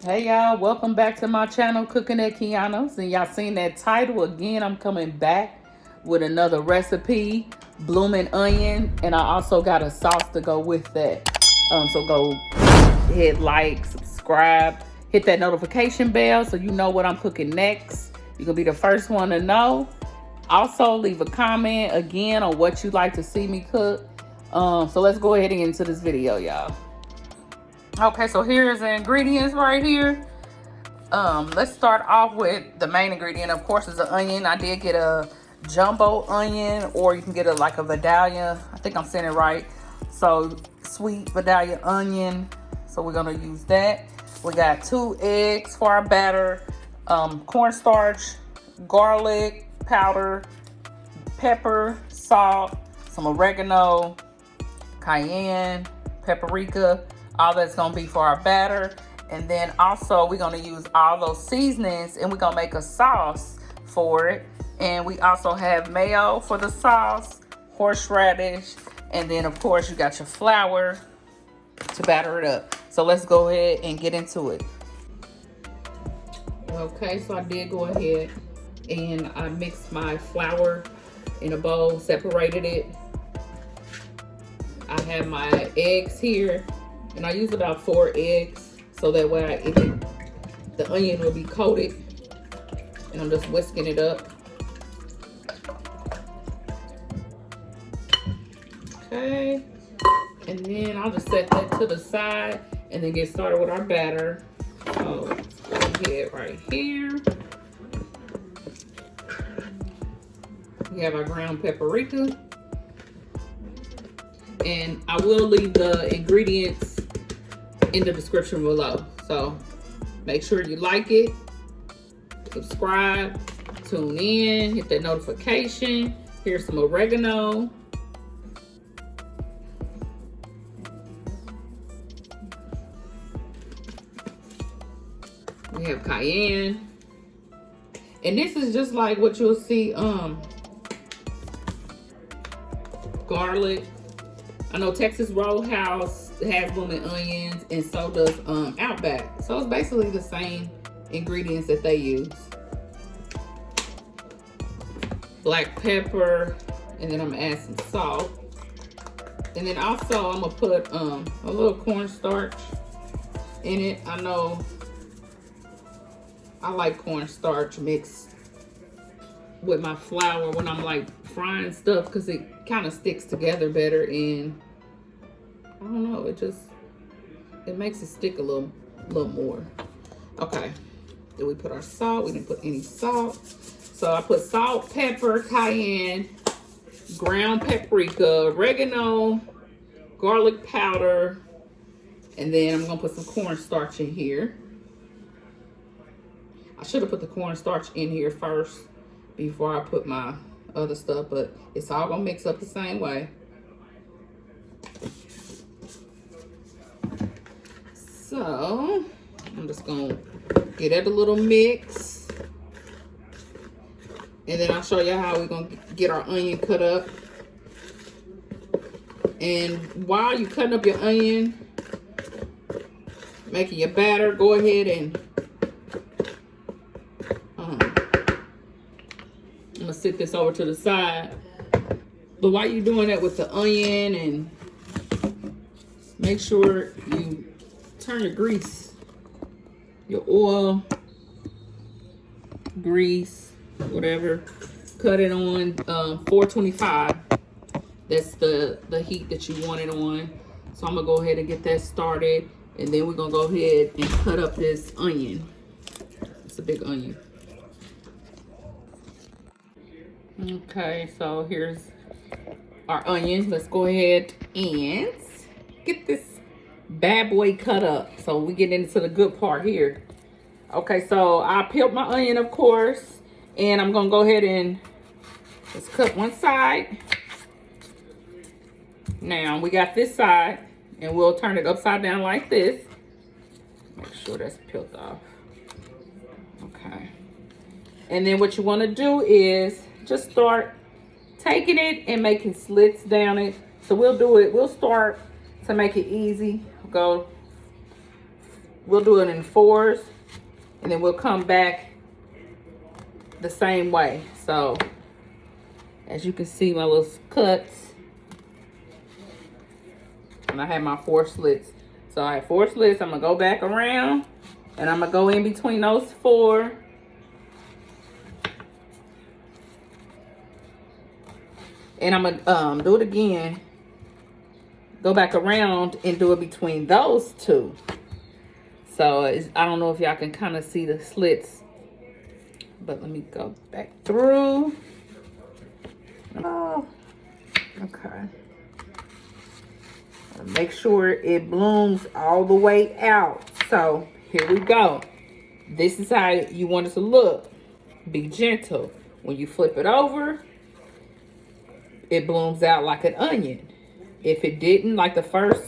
Hey y'all, welcome back to my channel, Cooking at Kiana's. And y'all seen that title again. I'm coming back with another recipe, blooming onion, and I also got a sauce to go with that. So go hit like, subscribe, hit that notification bell so you know what I'm cooking next. You're gonna be the first one to know. Also, leave a comment again on what you'd like to see me cook. So let's go ahead and get into this video, y'all. Okay, so here's the ingredients right here. Let's start off with the main ingredient. Of course, is the onion. I did get a jumbo onion, or you can get like a Vidalia. I think I'm saying it right. So sweet Vidalia onion. So we're gonna use that. We got 2 eggs for our batter, cornstarch, garlic powder, pepper, salt, some oregano, cayenne, paprika. All that's gonna be for our batter. And then also we're gonna use all those seasonings and we're gonna make a sauce for it. And we also have mayo for the sauce, horseradish, and then of course you got your flour to batter it up. So let's go ahead and get into it. Okay, so I did go ahead and I mixed my flour in a bowl, separated it. I have my eggs here, and I use about 4 eggs. So that way the onion will be coated. And I'm just whisking it up. Okay. And then I'll just set that to the side and then get started with our batter. So let's go ahead right here. We have our ground paprika. And I will leave the ingredients in the description below. So make sure you like it, subscribe, tune in, hit that notification. Here's some oregano. We have cayenne. And this is just like what you'll see, garlic. I know Texas Roadhouse has blooming onions, and so does Outback. So it's basically the same ingredients that they use. Black pepper, and then I'm gonna add some salt. And then also I'm gonna put a little cornstarch in it. I know I like cornstarch mixed with my flour when I'm like frying stuff, because it kind of sticks together better, and I don't know, it makes it stick a little more. Okay, then we put our salt. We didn't put any salt, so I put salt, pepper, cayenne, ground paprika, oregano, garlic powder, and then I'm gonna put some cornstarch in here. I should have put the cornstarch in here first before I put my other stuff, but it's all gonna mix up the same way. So I'm just gonna get it a little mix, and then I'll show you how we're gonna get our onion cut up. And while you're cutting up your onion, making your batter, go ahead and I'm gonna sit this over to the side. But while you're doing that with the onion, and make sure you turn your grease, your oil, grease, whatever, cut it on 425. That's the heat that you want it on. So I'm gonna go ahead and get that started, and then we're gonna go ahead and cut up this onion. It's a big onion. Okay, so here's our onion. Let's go ahead and get this bad boy cut up. So we get into the good part here. Okay, so I peeled my onion, of course, and I'm gonna go ahead and just cut one side. Now we got this side, and we'll turn it upside down like this. Make sure that's peeled off. Okay. And then what you want to do is just start taking it and making slits down it. So we'll do it. We'll start to make it easy. Go we'll do it in fours, and then we'll come back the same way. So as you can see, my little cuts, and I have my 4 slits. So I have 4 slits. I'm gonna go back around, and I'm gonna go in between those 4. And I'm gonna do it again. Go back around and do it between those 2. So I don't know if y'all can kind of see the slits, but let me go back through. Oh, okay. Make sure it blooms all the way out. So here we go. This is how you want it to look. Be gentle. When you flip it over, it blooms out like an onion. If it didn't, like the first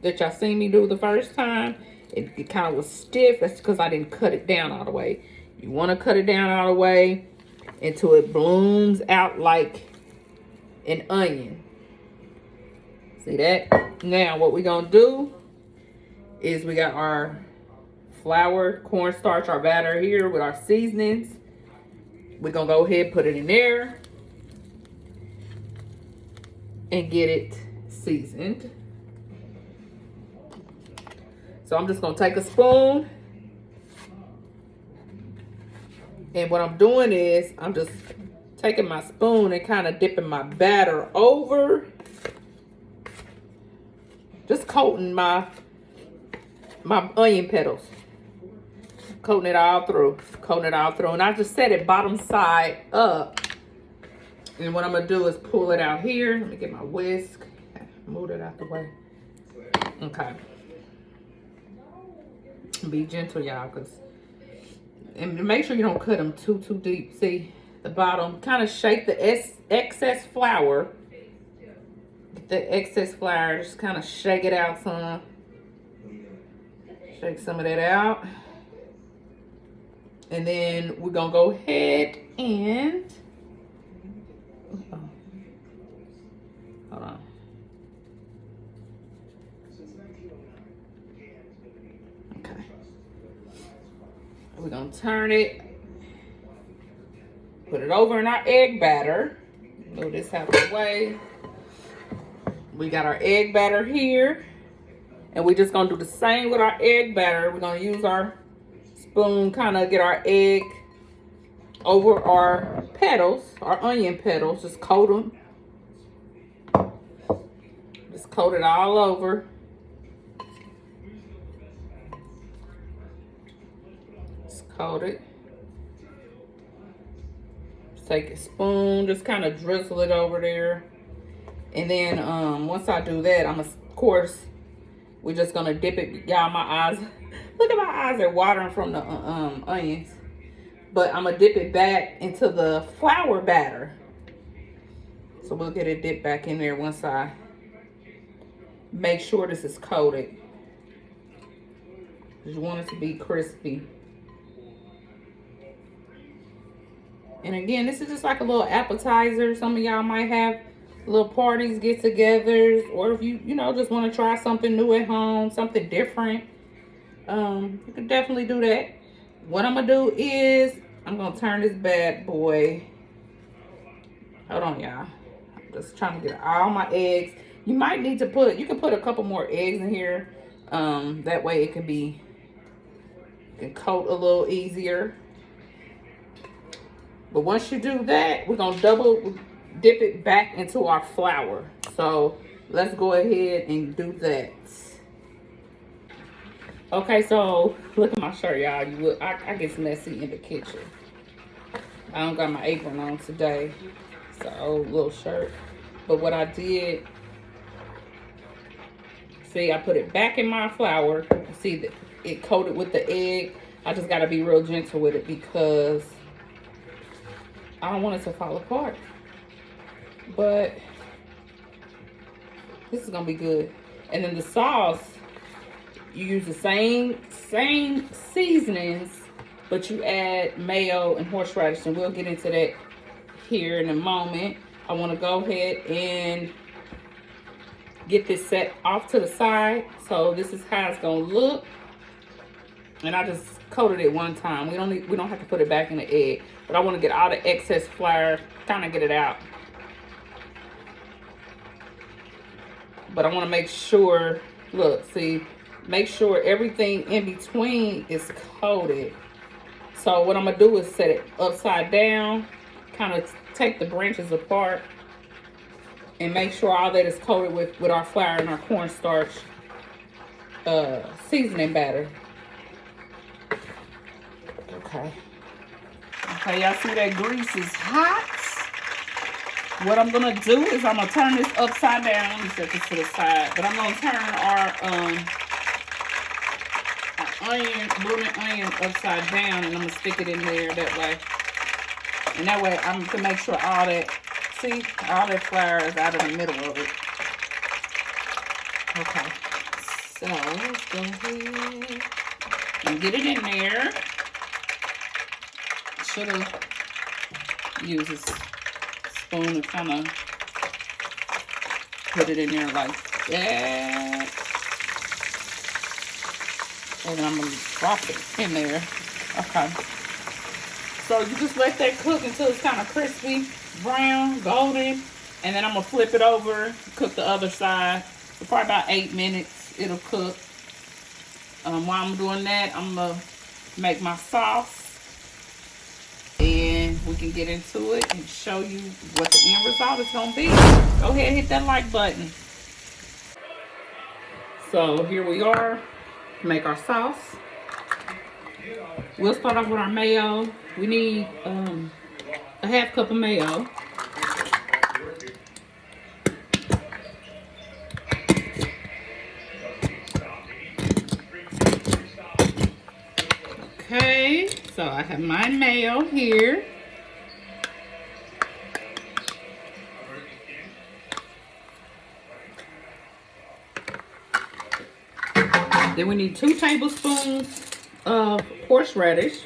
that y'all seen me do the first time, it kind of was stiff. That's because I didn't cut it down all the way. You want to cut it down all the way until it blooms out like an onion. See that? Now what we're going to do is we got our flour, cornstarch, our batter here with our seasonings. We're going to go ahead and put it in there and get it seasoned. So I'm just gonna take a spoon, and what I'm doing is I'm just taking my spoon and kind of dipping my batter over, just coating my onion petals, coating it all through, and I just set it bottom side up. And what I'm gonna do is pull it out here. Let me get my whisk. Move it out the way. Okay. Be gentle, y'all, and make sure you don't cut them too deep. See the bottom. Kind of shake the excess flour. Get the excess flour. Just kind of shake it out some. Shake some of that out, and then we're gonna go ahead and. Hold on. Okay. We're gonna turn it, put it over in our egg batter. Move this out of the way. We got our egg batter here, and we're just gonna do the same with our egg batter. We're gonna use our spoon, kind of get our egg over our petals, our onion petals. Just coat them. Just coat it all over. Just coat it. Just take a spoon, just kind of drizzle it over there. And then once I do that, of course, we're just gonna dip it. Y'all, my eyes, look at my eyes, they're watering from the onions. But I'm gonna dip it back into the flour batter. So we'll get it dipped back in there once I make sure this is coated. You want it to be crispy. And again, this is just like a little appetizer. Some of y'all might have little parties, get-togethers, or if you just want to try something new at home, something different, you can definitely do that. What I'm gonna do is I'm gonna turn this bad boy. Hold on, y'all. I'm just trying to get all my eggs. You might need to you can put a couple more eggs in here. That way it can coat a little easier. But once you do that, we're gonna dip it back into our flour. So let's go ahead and do that. Okay, so look at my shirt, y'all. I get messy in the kitchen. I don't got my apron on today. It's an old little shirt. But what I did, see, I put it back in my flour. See that it coated with the egg. I just gotta be real gentle with it because I don't want it to fall apart. But this is gonna be good. And then the sauce, you use the same seasonings, but you add mayo and horseradish, and we'll get into that here in a moment. I want to go ahead and get this set off to the side. So this is how it's gonna look. And I just coated it one time. We don't have to put it back in the egg. But I want to get all the excess flour, kind of get it out. But I want to make sure, look, see, make sure everything in between is coated. So what I'm going to do is set it upside down, kind of take the branches apart, and make sure all that is coated with our flour and our cornstarch seasoning batter. Okay. Okay, y'all see that grease is hot. What I'm gonna do is I'm gonna turn this upside down. Let me set this to the side. But I'm gonna turn our blooming onion upside down, and I'm gonna stick it in there that way. And that way I'm gonna make sure all that, see, all that flour is out of the middle of it. Okay. So let's go ahead and get it in there. Should have used this spoon to kind of put it in there like that. And then I'm going to drop it in there. Okay. So you just let that cook until it's kind of crispy, brown, golden. And then I'm going to flip it over, cook the other side. For probably about 8 minutes, it'll cook. While I'm doing that, I'm going to make my sauce. And we can get into it and show you what the end result is going to be. Go ahead and hit that like button. So here we are. Make our sauce. We'll start off with our mayo. We need a half cup of mayo. Okay, so I have my mayo here. Then we need 2 tablespoons of horseradish.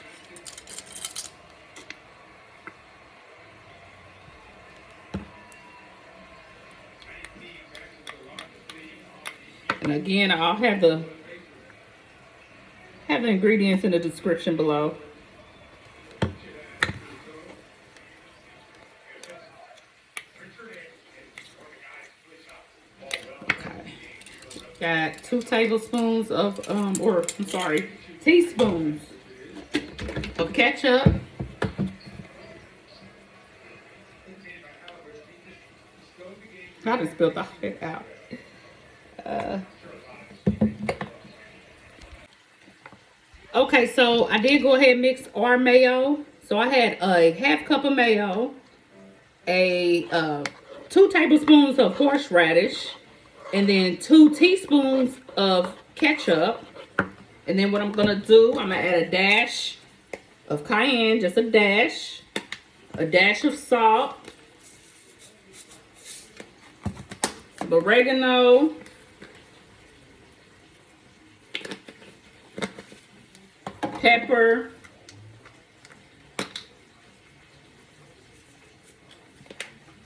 And again, I'll have the ingredients in the description below. Got 2 tablespoons of, teaspoons of ketchup. I just spilled all it out. Okay, so I did go ahead and mix our mayo. So I had a half cup of mayo, 2 tablespoons of horseradish, and then 2 teaspoons of ketchup. And then what I'm gonna do, I'm gonna add a dash of cayenne, just a dash of salt, some oregano, pepper,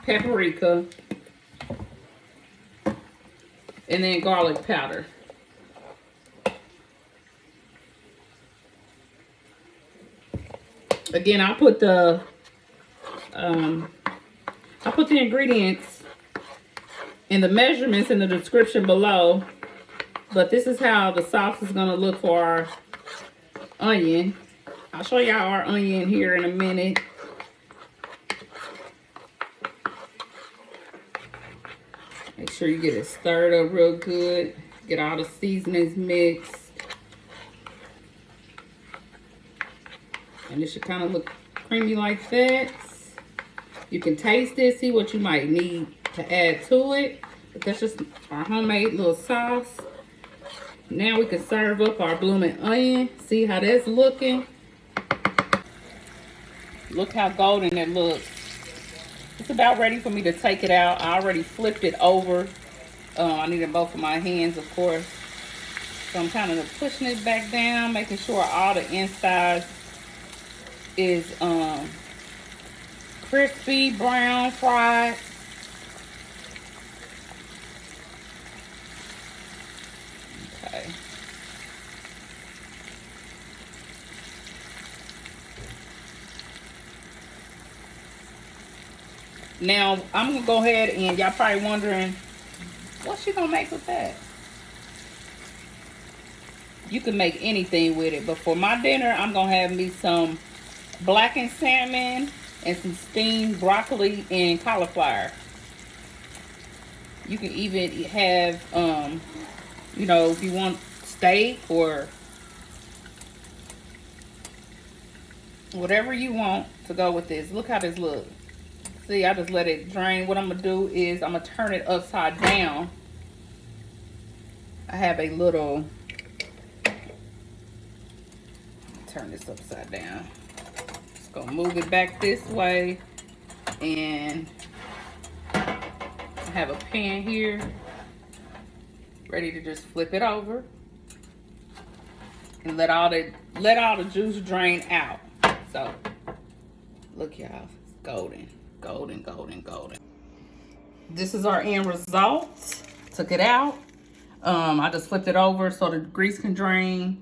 paprika, and then garlic powder. Again, I'll put the ingredients and the measurements in the description below. But this is how the sauce is gonna look for our onion. I'll show y'all our onion here in a minute. Make sure you get it stirred up real good. Get all the seasonings mixed. And it should kind of look creamy like that. You can taste it, see what you might need to add to it. But that's just our homemade little sauce. Now we can serve up our blooming onion. See how that's looking? Look how golden it looks. It's about ready for me to take it out. I already flipped it over. I needed both of my hands, of course. So I'm kind of pushing it back down, making sure all the insides is crispy, brown, fried. Okay. Now, I'm going to go ahead and y'all probably wondering, what's she going to make with that? You can make anything with it. But for my dinner, I'm going to have me some blackened salmon and some steamed broccoli and cauliflower. You can even have, you know, if you want steak or whatever you want to go with this. Look how this looks. See, I just let it drain. What I'm going to do is I'm going to turn it upside down. I have a little, turn this upside down. Just going to move it back this way. And I have a pan here. Ready to just flip it over. And let all the juice drain out. So, look y'all, it's golden, golden, golden, golden. This is our end result. Took it out. I just flipped it over so the grease can drain,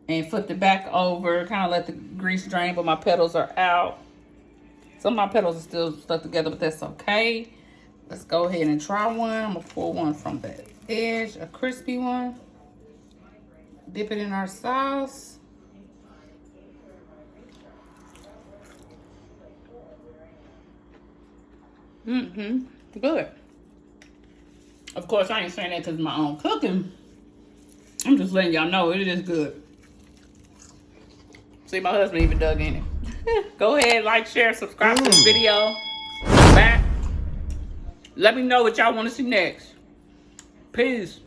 and flipped it back over, kind of let the grease drain, but my petals are out. Some of my petals are still stuck together, but that's okay. Let's go ahead and try one. I'm gonna pull one from the edge, a crispy one. Dip it in our sauce. Good. Of course, I ain't saying that because of my own cooking. I'm just letting y'all know it is good. See, my husband even dug in it. Go ahead, like, share, subscribe to this video. Back. Let me know what y'all want to see next. Peace.